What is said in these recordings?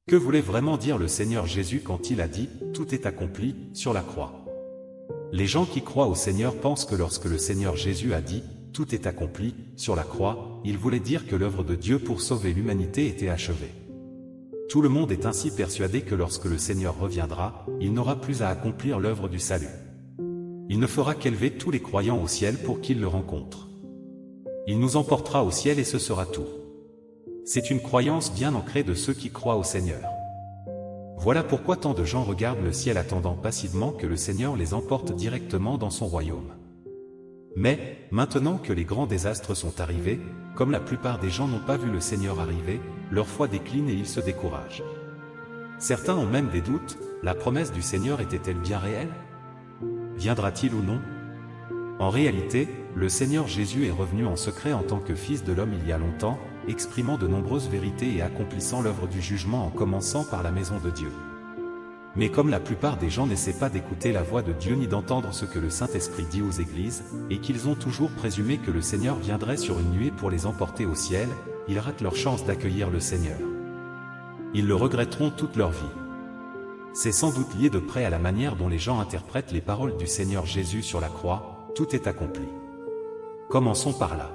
Que voulait vraiment dire le Seigneur Jésus quand il a dit « Tout est accompli » sur la croix? Les gens qui croient au Seigneur pensent que lorsque le Seigneur Jésus a dit « Tout est accompli » sur la croix, il voulait dire que l'œuvre de Dieu pour sauver l'humanité était achevée. Tout le monde est ainsi persuadé que lorsque le Seigneur reviendra, il n'aura plus à accomplir l'œuvre du salut. Il ne fera qu'élever tous les croyants au ciel pour qu'ils le rencontrent. Il nous emportera au ciel et ce sera tout. C'est une croyance bien ancrée de ceux qui croient au Seigneur. Voilà pourquoi tant de gens regardent le ciel attendant passivement que le Seigneur les emporte directement dans son royaume. Mais, maintenant que les grands désastres sont arrivés, comme la plupart des gens n'ont pas vu le Seigneur arriver, leur foi décline et ils se découragent. Certains ont même des doutes, la promesse du Seigneur était-elle bien réelle? Viendra-t-il ou non? En réalité, le Seigneur Jésus est revenu en secret en tant que Fils de l'homme il y a longtemps, exprimant de nombreuses vérités et accomplissant l'œuvre du jugement en commençant par la maison de Dieu. Mais comme la plupart des gens n'essaient pas d'écouter la voix de Dieu ni d'entendre ce que le Saint-Esprit dit aux églises, et qu'ils ont toujours présumé que le Seigneur viendrait sur une nuée pour les emporter au ciel, ils ratent leur chance d'accueillir le Seigneur. Ils le regretteront toute leur vie. C'est sans doute lié de près à la manière dont les gens interprètent les paroles du Seigneur Jésus sur la croix, « Tout est accompli ». Commençons par là.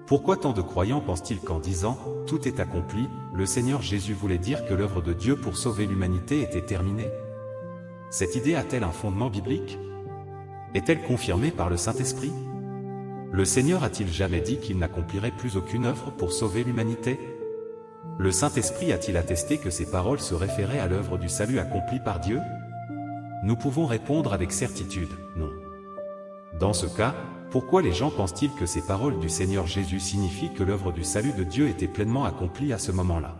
Pourquoi tant de croyants pensent-ils qu'en disant « Tout est accompli », le Seigneur Jésus voulait dire que l'œuvre de Dieu pour sauver l'humanité était terminée? Cette idée a-t-elle un fondement biblique? Est-elle confirmée par le Saint-Esprit? Le Seigneur a-t-il jamais dit qu'il n'accomplirait plus aucune œuvre pour sauver l'humanité? Le Saint-Esprit a-t-il attesté que ces paroles se référaient à l'œuvre du salut accomplie par Dieu? Nous pouvons répondre avec certitude, non. Dans ce cas, pourquoi les gens pensent-ils que ces paroles du Seigneur Jésus signifient que l'œuvre du salut de Dieu était pleinement accomplie à ce moment-là?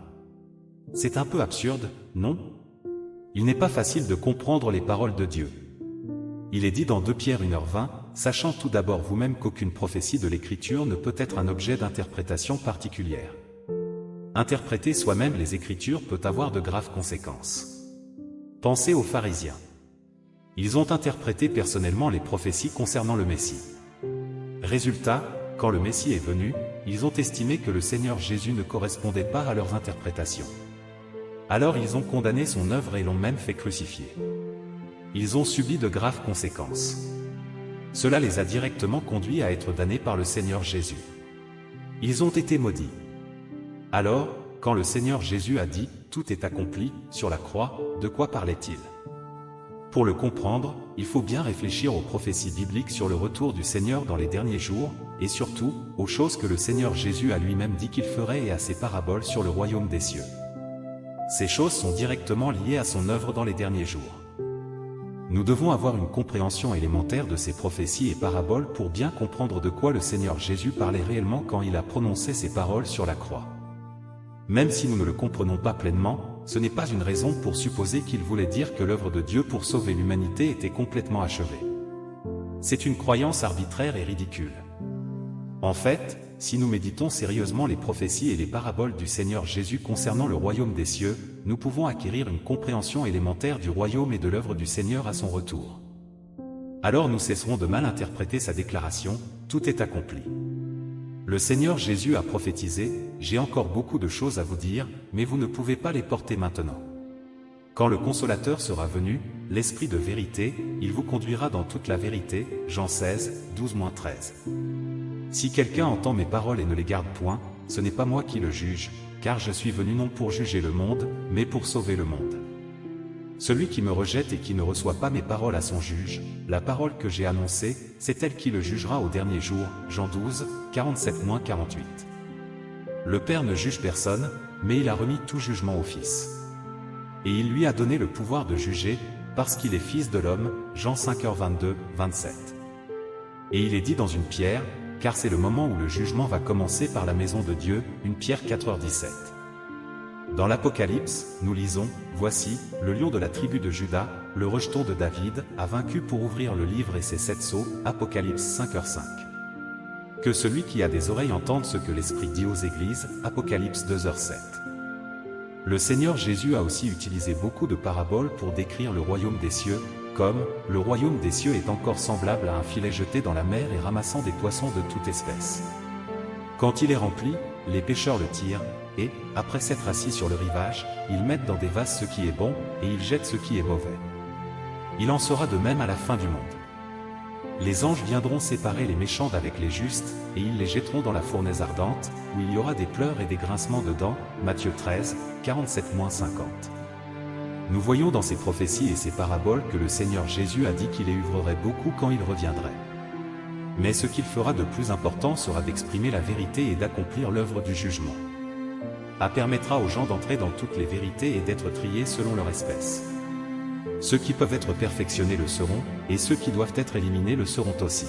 C'est un peu absurde, non? Il n'est pas facile de comprendre les paroles de Dieu. Il est dit dans 2 Pierre 1h20, sachant tout d'abord vous-même qu'aucune prophétie de l'Écriture ne peut être un objet d'interprétation particulière. Interpréter soi-même les Écritures peut avoir de graves conséquences. Pensez aux pharisiens. Ils ont interprété personnellement les prophéties concernant le Messie. Résultat, quand le Messie est venu, ils ont estimé que le Seigneur Jésus ne correspondait pas à leurs interprétations. Alors ils ont condamné son œuvre et l'ont même fait crucifier. Ils ont subi de graves conséquences. Cela les a directement conduits à être damnés par le Seigneur Jésus. Ils ont été maudits. Alors, quand le Seigneur Jésus a dit « Tout est accompli » sur la croix, de quoi parlait-il? Pour le comprendre, il faut bien réfléchir aux prophéties bibliques sur le retour du Seigneur dans les derniers jours, et surtout, aux choses que le Seigneur Jésus a lui-même dit qu'il ferait et à ses paraboles sur le royaume des cieux. Ces choses sont directement liées à son œuvre dans les derniers jours. Nous devons avoir une compréhension élémentaire de ces prophéties et paraboles pour bien comprendre de quoi le Seigneur Jésus parlait réellement quand il a prononcé ces paroles sur la croix. Même si nous ne le comprenons pas pleinement, ce n'est pas une raison pour supposer qu'il voulait dire que l'œuvre de Dieu pour sauver l'humanité était complètement achevée. C'est une croyance arbitraire et ridicule. En fait, si nous méditons sérieusement les prophéties et les paraboles du Seigneur Jésus concernant le royaume des cieux, nous pouvons acquérir une compréhension élémentaire du royaume et de l'œuvre du Seigneur à son retour. Alors nous cesserons de mal interpréter sa déclaration « Tout est accompli ». Le Seigneur Jésus a prophétisé « J'ai encore beaucoup de choses à vous dire, mais vous ne pouvez pas les porter maintenant. Quand le Consolateur sera venu, l'Esprit de vérité, il vous conduira dans toute la vérité. » Jean 16, 12-13. Si quelqu'un entend mes paroles et ne les garde point, ce n'est pas moi qui le juge, car je suis venu non pour juger le monde, mais pour sauver le monde. Celui qui me rejette et qui ne reçoit pas mes paroles à son juge, la parole que j'ai annoncée, c'est elle qui le jugera au dernier jour. Jean 12, 47-48. Le Père ne juge personne, mais il a remis tout jugement au Fils. Et il lui a donné le pouvoir de juger, parce qu'il est Fils de l'homme. Jean 5h22, 27. Et il est dit dans une pierre, car c'est le moment où le jugement va commencer par la maison de Dieu. 1 Pierre 4h17. Dans l'Apocalypse, nous lisons « Voici, le lion de la tribu de Juda, le rejeton de David, a vaincu pour ouvrir le livre et ses 7 sceaux. » Apocalypse 5h5. Que celui qui a des oreilles entende ce que l'Esprit dit aux églises. Apocalypse 2h7. Le Seigneur Jésus a aussi utilisé beaucoup de paraboles pour décrire le royaume des cieux, comme « Le royaume des cieux est encore semblable à un filet jeté dans la mer et ramassant des poissons de toute espèce. Quand il est rempli, les pêcheurs le tirent, et, après s'être assis sur le rivage, ils mettent dans des vases ce qui est bon, et ils jettent ce qui est mauvais. Il en sera de même à la fin du monde. Les anges viendront séparer les méchants d'avec les justes, et ils les jetteront dans la fournaise ardente, où il y aura des pleurs et des grincements de dents. Matthieu 13, 47-50. Nous voyons dans ces prophéties et ces paraboles que le Seigneur Jésus a dit qu'il les œuvrerait beaucoup quand il reviendrait. Mais ce qu'il fera de plus important sera d'exprimer la vérité et d'accomplir l'œuvre du jugement. Permettra aux gens d'entrer dans toutes les vérités et d'être triés selon leur espèce. Ceux qui peuvent être perfectionnés le seront, et ceux qui doivent être éliminés le seront aussi.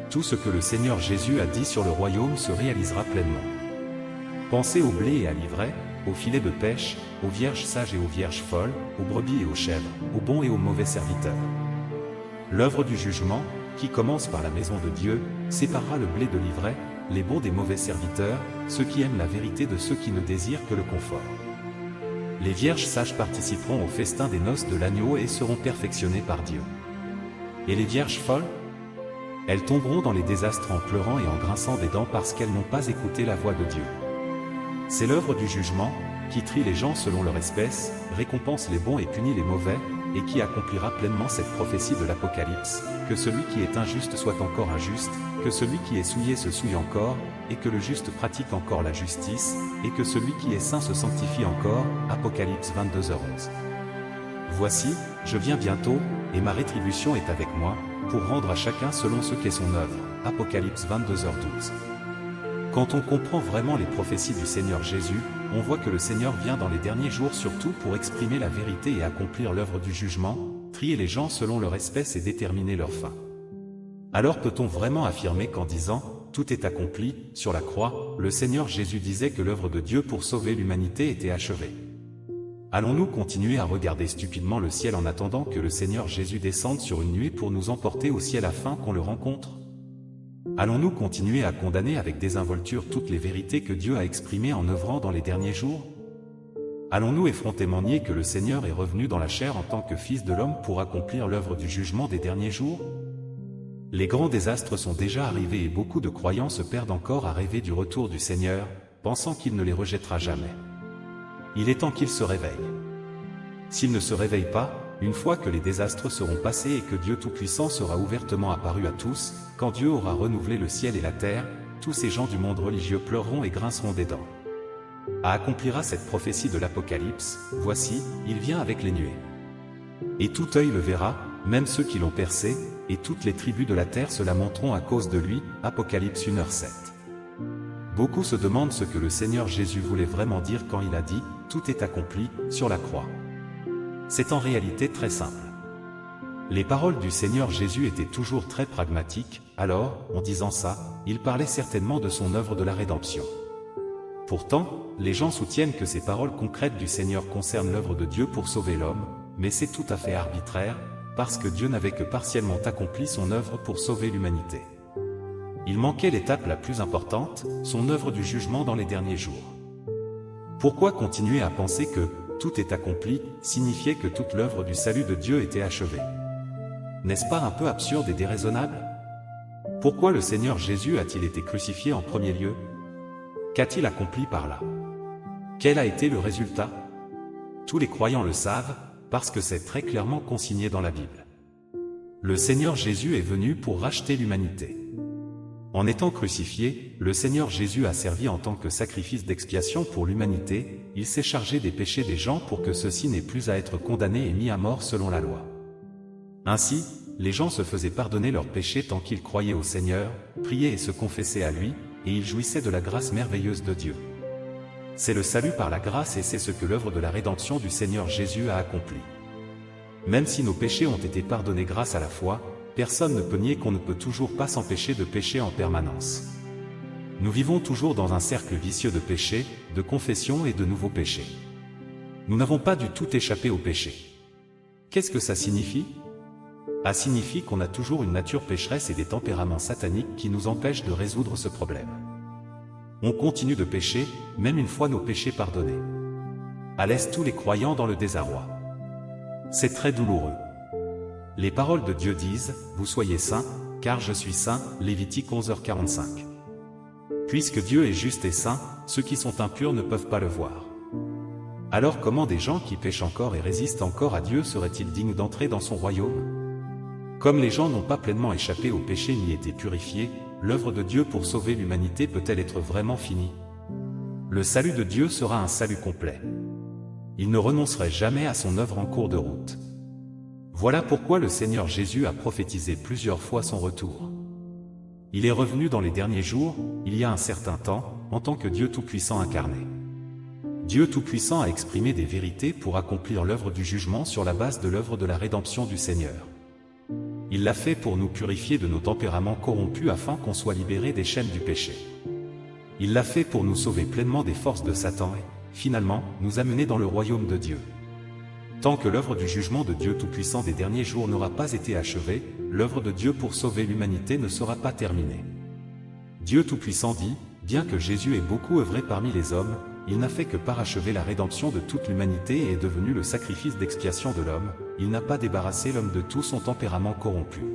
Tout ce que le Seigneur Jésus a dit sur le royaume se réalisera pleinement. Pensez au blé et à l'ivraie, aux filets de pêche, aux vierges sages et aux vierges folles, aux brebis et aux chèvres, aux bons et aux mauvais serviteurs. L'œuvre du jugement, qui commence par la maison de Dieu, séparera le blé de l'ivraie, les bons des mauvais serviteurs, ceux qui aiment la vérité de ceux qui ne désirent que le confort. Les vierges sages participeront au festin des noces de l'agneau et seront perfectionnées par Dieu. Et les vierges folles? Elles tomberont dans les désastres en pleurant et en grinçant des dents parce qu'elles n'ont pas écouté la voix de Dieu. C'est l'œuvre du jugement, qui trie les gens selon leur espèce, récompense les bons et punit les mauvais, et qui accomplira pleinement cette prophétie de l'Apocalypse, que celui qui est injuste soit encore injuste, que celui qui est souillé se souille encore, et que le juste pratique encore la justice, et que celui qui est saint se sanctifie encore. Apocalypse 22h11. Voici, je viens bientôt, et ma rétribution est avec moi, pour rendre à chacun selon ce qu'est son œuvre. Apocalypse 22h12. Quand on comprend vraiment les prophéties du Seigneur Jésus, on voit que le Seigneur vient dans les derniers jours surtout pour exprimer la vérité et accomplir l'œuvre du jugement, trier les gens selon leur espèce et déterminer leur fin. Alors peut-on vraiment affirmer qu'en disant « Tout est accompli » sur la croix, le Seigneur Jésus disait que l'œuvre de Dieu pour sauver l'humanité était achevée? Allons-nous continuer à regarder stupidement le ciel en attendant que le Seigneur Jésus descende sur une nuée pour nous emporter au ciel afin qu'on le rencontre? Allons-nous continuer à condamner avec désinvolture toutes les vérités que Dieu a exprimées en œuvrant dans les derniers jours? Allons-nous effrontément nier que le Seigneur est revenu dans la chair en tant que Fils de l'homme pour accomplir l'œuvre du jugement des derniers jours? Les grands désastres sont déjà arrivés et beaucoup de croyants se perdent encore à rêver du retour du Seigneur, pensant qu'il ne les rejettera jamais. Il est temps qu'ils se réveillent. S'ils ne se réveillent pas, une fois que les désastres seront passés et que Dieu Tout-Puissant sera ouvertement apparu à tous, quand Dieu aura renouvelé le ciel et la terre, tous ces gens du monde religieux pleureront et grinceront des dents. Accomplira cette prophétie de l'Apocalypse, voici, il vient avec les nuées. Et tout œil le verra, même ceux qui l'ont percé, et toutes les tribus de la terre se lamenteront à cause de lui. Apocalypse 1h7. Beaucoup se demandent ce que le Seigneur Jésus voulait vraiment dire quand il a dit « Tout est accompli » sur la croix. C'est en réalité très simple. Les paroles du Seigneur Jésus étaient toujours très pragmatiques, alors, en disant ça, il parlait certainement de son œuvre de la rédemption. Pourtant, les gens soutiennent que ces paroles concrètes du Seigneur concernent l'œuvre de Dieu pour sauver l'homme, mais c'est tout à fait arbitraire, parce que Dieu n'avait que partiellement accompli son œuvre pour sauver l'humanité. Il manquait l'étape la plus importante, son œuvre du jugement dans les derniers jours. Pourquoi continuer à penser que « tout est accompli » signifiait que toute l'œuvre du salut de Dieu était achevée? N'est-ce pas un peu absurde et déraisonnable? Pourquoi le Seigneur Jésus a-t-il été crucifié en premier lieu? Qu'a-t-il accompli par là? Quel a été le résultat? Tous les croyants le savent, parce que c'est très clairement consigné dans la Bible. Le Seigneur Jésus est venu pour racheter l'humanité. En étant crucifié, le Seigneur Jésus a servi en tant que sacrifice d'expiation pour l'humanité, il s'est chargé des péchés des gens pour que ceux-ci n'aient plus à être condamnés et mis à mort selon la loi. Ainsi, les gens se faisaient pardonner leurs péchés tant qu'ils croyaient au Seigneur, priaient et se confessaient à lui, et ils jouissaient de la grâce merveilleuse de Dieu. C'est le salut par la grâce et c'est ce que l'œuvre de la rédemption du Seigneur Jésus a accompli. Même si nos péchés ont été pardonnés grâce à la foi, personne ne peut nier qu'on ne peut toujours pas s'empêcher de pécher en permanence. Nous vivons toujours dans un cercle vicieux de péché, de confession et de nouveaux péchés. Nous n'avons pas du tout échappé au péché. Qu'est-ce que ça signifie? Ça signifie qu'on a toujours une nature pécheresse et des tempéraments sataniques qui nous empêchent de résoudre ce problème. On continue de pécher, même une fois nos péchés pardonnés. À laisse tous les croyants dans le désarroi. C'est très douloureux. Les paroles de Dieu disent « Vous soyez saints, car je suis saint » Lévitique 11h45. Puisque Dieu est juste et saint, ceux qui sont impurs ne peuvent pas le voir. Alors comment des gens qui pêchent encore et résistent encore à Dieu seraient-ils dignes d'entrer dans son royaume? Comme les gens n'ont pas pleinement échappé au péché ni été purifiés, l'œuvre de Dieu pour sauver l'humanité peut-elle être vraiment finie? Le salut de Dieu sera un salut complet. Il ne renoncerait jamais à son œuvre en cours de route. Voilà pourquoi le Seigneur Jésus a prophétisé plusieurs fois son retour. Il est revenu dans les derniers jours, il y a un certain temps, en tant que Dieu Tout-Puissant incarné. Dieu Tout-Puissant a exprimé des vérités pour accomplir l'œuvre du jugement sur la base de l'œuvre de la rédemption du Seigneur. Il l'a fait pour nous purifier de nos tempéraments corrompus afin qu'on soit libérés des chaînes du péché. Il l'a fait pour nous sauver pleinement des forces de Satan et, finalement, nous amener dans le royaume de Dieu. Tant que l'œuvre du jugement de Dieu Tout-Puissant des derniers jours n'aura pas été achevée, l'œuvre de Dieu pour sauver l'humanité ne sera pas terminée. Dieu Tout-Puissant dit, bien que Jésus ait beaucoup œuvré parmi les hommes, il n'a fait que parachever la rédemption de toute l'humanité et est devenu le sacrifice d'expiation de l'homme, il n'a pas débarrassé l'homme de tout son tempérament corrompu.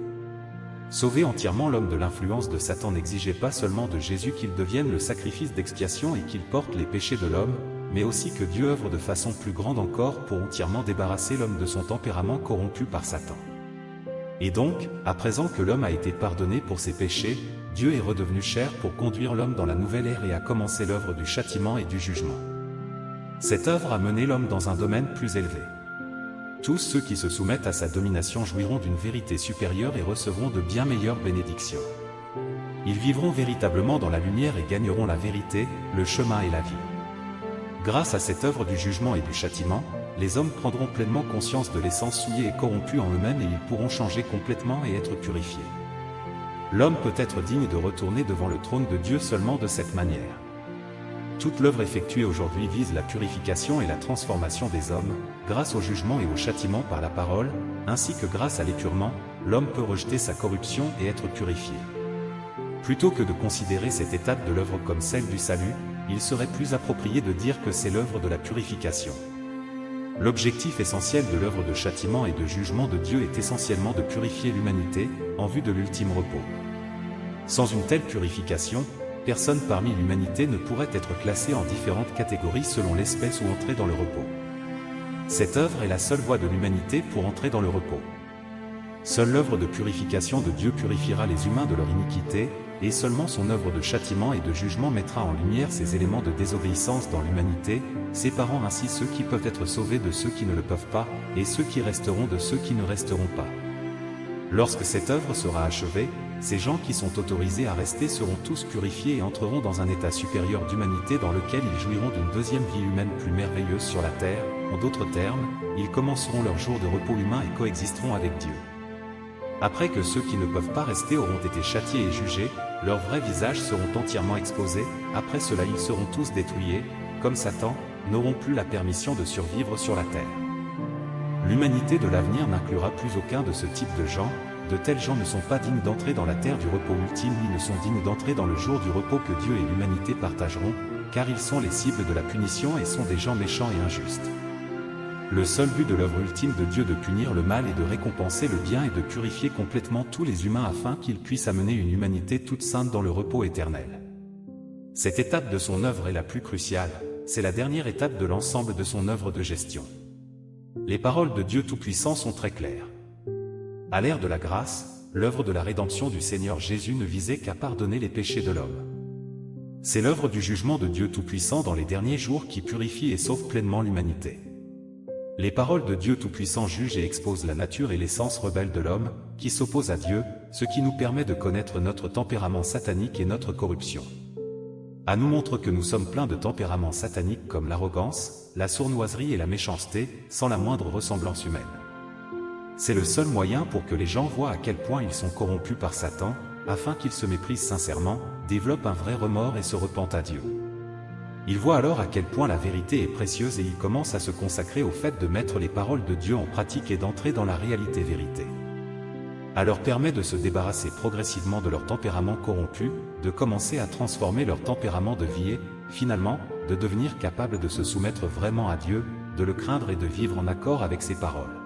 Sauver entièrement l'homme de l'influence de Satan n'exigeait pas seulement de Jésus qu'il devienne le sacrifice d'expiation et qu'il porte les péchés de l'homme, mais aussi que Dieu œuvre de façon plus grande encore pour entièrement débarrasser l'homme de son tempérament corrompu par Satan. Et donc, à présent que l'homme a été pardonné pour ses péchés, Dieu est redevenu chair pour conduire l'homme dans la nouvelle ère et a commencé l'œuvre du châtiment et du jugement. Cette œuvre a mené l'homme dans un domaine plus élevé. Tous ceux qui se soumettent à sa domination jouiront d'une vérité supérieure et recevront de bien meilleures bénédictions. Ils vivront véritablement dans la lumière et gagneront la vérité, le chemin et la vie. Grâce à cette œuvre du jugement et du châtiment, les hommes prendront pleinement conscience de l'essence souillée et corrompue en eux-mêmes et ils pourront changer complètement et être purifiés. L'homme peut être digne de retourner devant le trône de Dieu seulement de cette manière. Toute l'œuvre effectuée aujourd'hui vise la purification et la transformation des hommes, grâce au jugement et au châtiment par la parole, ainsi que grâce à l'épurement, l'homme peut rejeter sa corruption et être purifié. Plutôt que de considérer cette étape de l'œuvre comme celle du salut, il serait plus approprié de dire que c'est l'œuvre de la purification. L'objectif essentiel de l'œuvre de châtiment et de jugement de Dieu est essentiellement de purifier l'humanité, en vue de l'ultime repos. Sans une telle purification, personne parmi l'humanité ne pourrait être classé en différentes catégories selon l'espèce ou entrer dans le repos. Cette œuvre est la seule voie de l'humanité pour entrer dans le repos. Seule l'œuvre de purification de Dieu purifiera les humains de leur iniquité, et seulement son œuvre de châtiment et de jugement mettra en lumière ces éléments de désobéissance dans l'humanité, séparant ainsi ceux qui peuvent être sauvés de ceux qui ne le peuvent pas, et ceux qui resteront de ceux qui ne resteront pas. Lorsque cette œuvre sera achevée, ces gens qui sont autorisés à rester seront tous purifiés et entreront dans un état supérieur d'humanité dans lequel ils jouiront d'une deuxième vie humaine plus merveilleuse sur la terre. En d'autres termes, ils commenceront leur jour de repos humain et coexisteront avec Dieu. Après que ceux qui ne peuvent pas rester auront été châtiés et jugés, leurs vrais visages seront entièrement exposés, après cela ils seront tous détruits et, comme Satan, n'auront plus la permission de survivre sur la terre. L'humanité de l'avenir n'inclura plus aucun de ce type de gens, de tels gens ne sont pas dignes d'entrer dans la terre du repos ultime ni ne sont dignes d'entrer dans le jour du repos que Dieu et l'humanité partageront, car ils sont les cibles de la punition et sont des gens méchants et injustes. Le seul but de l'œuvre ultime de Dieu de punir le mal et de récompenser le bien et de purifier complètement tous les humains afin qu'ils puissent amener une humanité toute sainte dans le repos éternel. Cette étape de son œuvre est la plus cruciale, c'est la dernière étape de l'ensemble de son œuvre de gestion. Les paroles de Dieu Tout-Puissant sont très claires. À l'ère de la grâce, l'œuvre de la rédemption du Seigneur Jésus ne visait qu'à pardonner les péchés de l'homme. C'est l'œuvre du jugement de Dieu Tout-Puissant dans les derniers jours qui purifie et sauve pleinement l'humanité. Les paroles de Dieu Tout-Puissant jugent et exposent la nature et l'essence rebelle de l'homme, qui s'oppose à Dieu, ce qui nous permet de connaître notre tempérament satanique et notre corruption. À nous montre que nous sommes pleins de tempéraments sataniques comme l'arrogance, la sournoiserie et la méchanceté, sans la moindre ressemblance humaine. C'est le seul moyen pour que les gens voient à quel point ils sont corrompus par Satan, afin qu'ils se méprisent sincèrement, développent un vrai remords et se repentent à Dieu. Ils voient alors à quel point la vérité est précieuse et ils commencent à se consacrer au fait de mettre les paroles de Dieu en pratique et d'entrer dans la réalité vérité. Elle leur permet de se débarrasser progressivement de leur tempérament corrompu, de commencer à transformer leur tempérament de vie et, finalement, de devenir capables de se soumettre vraiment à Dieu, de le craindre et de vivre en accord avec ses paroles.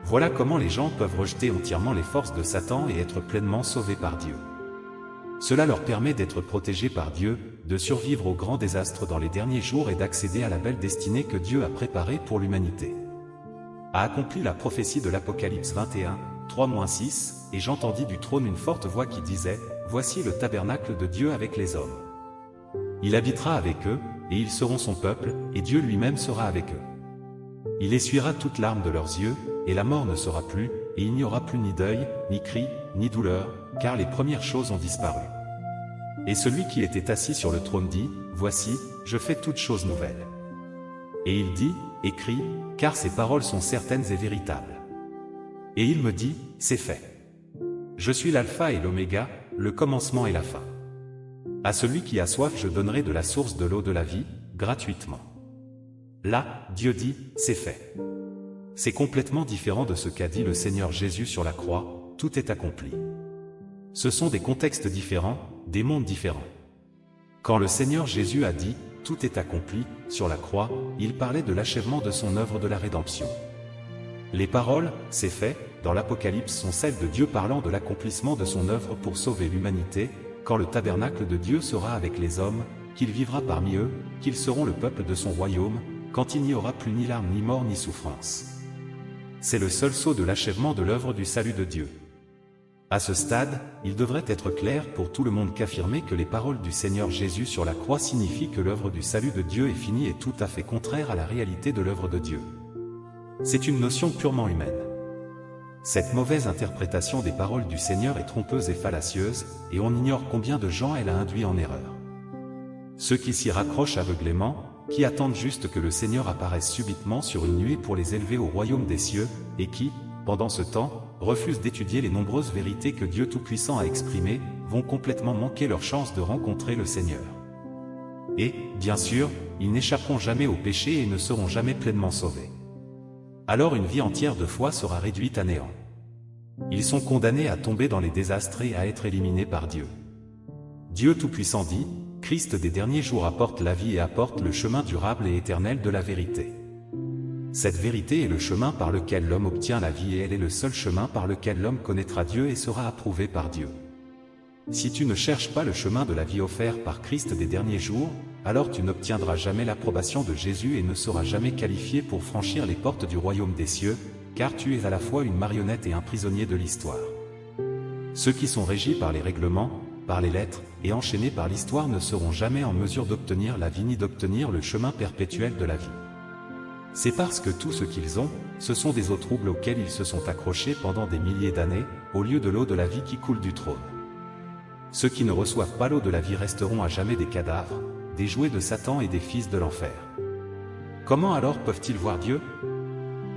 Voilà comment les gens peuvent rejeter entièrement les forces de Satan et être pleinement sauvés par Dieu. Cela leur permet d'être protégés par Dieu, de survivre au grand désastre dans les derniers jours et d'accéder à la belle destinée que Dieu a préparée pour l'humanité. A accompli la prophétie de l'Apocalypse 21, 3-6, et j'entendis du trône une forte voix qui disait, « Voici le tabernacle de Dieu avec les hommes. Il habitera avec eux, et ils seront son peuple, et Dieu lui-même sera avec eux. Il essuiera toute larme de leurs yeux, et la mort ne sera plus, et il n'y aura plus ni deuil, ni cri, ni douleur, car les premières choses ont disparu. Et celui qui était assis sur le trône dit, « Voici, je fais toutes choses nouvelles. » Et il dit, « Écris, car ces paroles sont certaines et véritables. » Et il me dit, « C'est fait. Je suis l'alpha et l'oméga, le commencement et la fin. À celui qui a soif je donnerai de la source de l'eau de la vie, gratuitement. » Là, Dieu dit, « C'est fait. » C'est complètement différent de ce qu'a dit le Seigneur Jésus sur la croix, « Tout est accompli. » Ce sont des contextes différents, des mondes différents. Quand le Seigneur Jésus a dit « Tout est accompli » sur la croix, il parlait de l'achèvement de son œuvre de la rédemption. Les paroles « C'est fait » dans l'Apocalypse sont celles de Dieu parlant de l'accomplissement de son œuvre pour sauver l'humanité, quand le tabernacle de Dieu sera avec les hommes, qu'il vivra parmi eux, qu'ils seront le peuple de son royaume, quand il n'y aura plus ni larmes ni mort ni souffrance. C'est le seul sceau de l'achèvement de l'œuvre du salut de Dieu. À ce stade, il devrait être clair pour tout le monde qu'affirmer que les paroles du Seigneur Jésus sur la croix signifient que l'œuvre du salut de Dieu est finie est tout à fait contraire à la réalité de l'œuvre de Dieu. C'est une notion purement humaine. Cette mauvaise interprétation des paroles du Seigneur est trompeuse et fallacieuse, et on ignore combien de gens elle a induit en erreur. Ceux qui s'y raccrochent aveuglément, qui attendent juste que le Seigneur apparaisse subitement sur une nuée pour les élever au royaume des cieux, et qui, pendant ce temps, refusent d'étudier les nombreuses vérités que Dieu Tout-Puissant a exprimées, vont complètement manquer leur chance de rencontrer le Seigneur. Et, bien sûr, ils n'échapperont jamais au péché et ne seront jamais pleinement sauvés. Alors une vie entière de foi sera réduite à néant. Ils sont condamnés à tomber dans les désastres et à être éliminés par Dieu. Dieu Tout-Puissant dit, « Christ des derniers jours apporte la vie et apporte le chemin durable et éternel de la vérité. » Cette vérité est le chemin par lequel l'homme obtient la vie et elle est le seul chemin par lequel l'homme connaîtra Dieu et sera approuvé par Dieu. Si tu ne cherches pas le chemin de la vie offert par Christ des derniers jours, alors tu n'obtiendras jamais l'approbation de Jésus et ne seras jamais qualifié pour franchir les portes du royaume des cieux, car tu es à la fois une marionnette et un prisonnier de l'histoire. Ceux qui sont régis par les règlements, par les lettres, et enchaînés par l'histoire ne seront jamais en mesure d'obtenir la vie ni d'obtenir le chemin perpétuel de la vie. C'est parce que tout ce qu'ils ont, ce sont des eaux troubles auxquelles ils se sont accrochés pendant des milliers d'années, au lieu de l'eau de la vie qui coule du trône. Ceux qui ne reçoivent pas l'eau de la vie resteront à jamais des cadavres, des jouets de Satan et des fils de l'enfer. Comment alors peuvent-ils voir Dieu?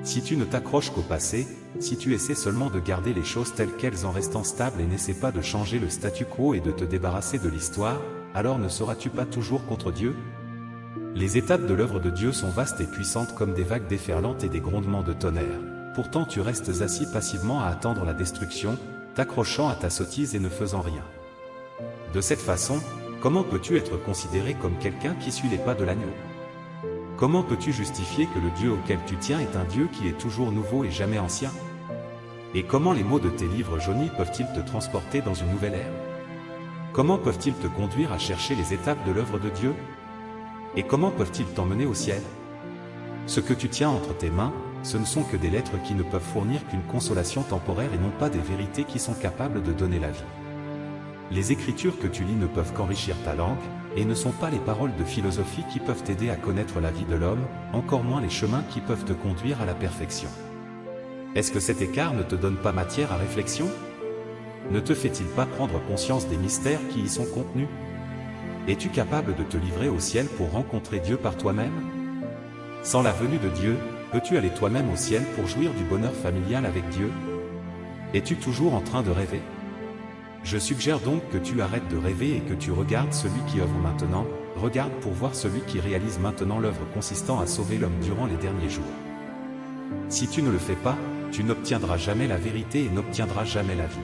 Si tu ne t'accroches qu'au passé, si tu essaies seulement de garder les choses telles quelles en restant stable et n'essaies pas de changer le statu quo et de te débarrasser de l'histoire, alors ne seras-tu pas toujours contre Dieu? Les étapes de l'œuvre de Dieu sont vastes et puissantes comme des vagues déferlantes et des grondements de tonnerre. Pourtant tu restes assis passivement à attendre la destruction, t'accrochant à ta sottise et ne faisant rien. De cette façon, comment peux-tu être considéré comme quelqu'un qui suit les pas de l'agneau? Comment peux-tu justifier que le Dieu auquel tu tiens est un Dieu qui est toujours nouveau et jamais ancien? Et comment les mots de tes livres jaunis peuvent-ils te transporter dans une nouvelle ère? Comment peuvent-ils te conduire à chercher les étapes de l'œuvre de Dieu? Et comment peuvent-ils t'emmener au ciel? Ce que tu tiens entre tes mains, ce ne sont que des lettres qui ne peuvent fournir qu'une consolation temporaire et non pas des vérités qui sont capables de donner la vie. Les écritures que tu lis ne peuvent qu'enrichir ta langue, et ne sont pas les paroles de philosophie qui peuvent t'aider à connaître la vie de l'homme, encore moins les chemins qui peuvent te conduire à la perfection. Est-ce que cet écart ne te donne pas matière à réflexion? Ne te fait-il pas prendre conscience des mystères qui y sont contenus? Es-tu capable de te livrer au ciel pour rencontrer Dieu par toi-même? Sans la venue de Dieu, peux-tu aller toi-même au ciel pour jouir du bonheur familial avec Dieu? Es-tu toujours en train de rêver? Je suggère donc que tu arrêtes de rêver et que tu regardes celui qui œuvre maintenant, regarde pour voir celui qui réalise maintenant l'œuvre consistant à sauver l'homme durant les derniers jours. Si tu ne le fais pas, tu n'obtiendras jamais la vérité et n'obtiendras jamais la vie.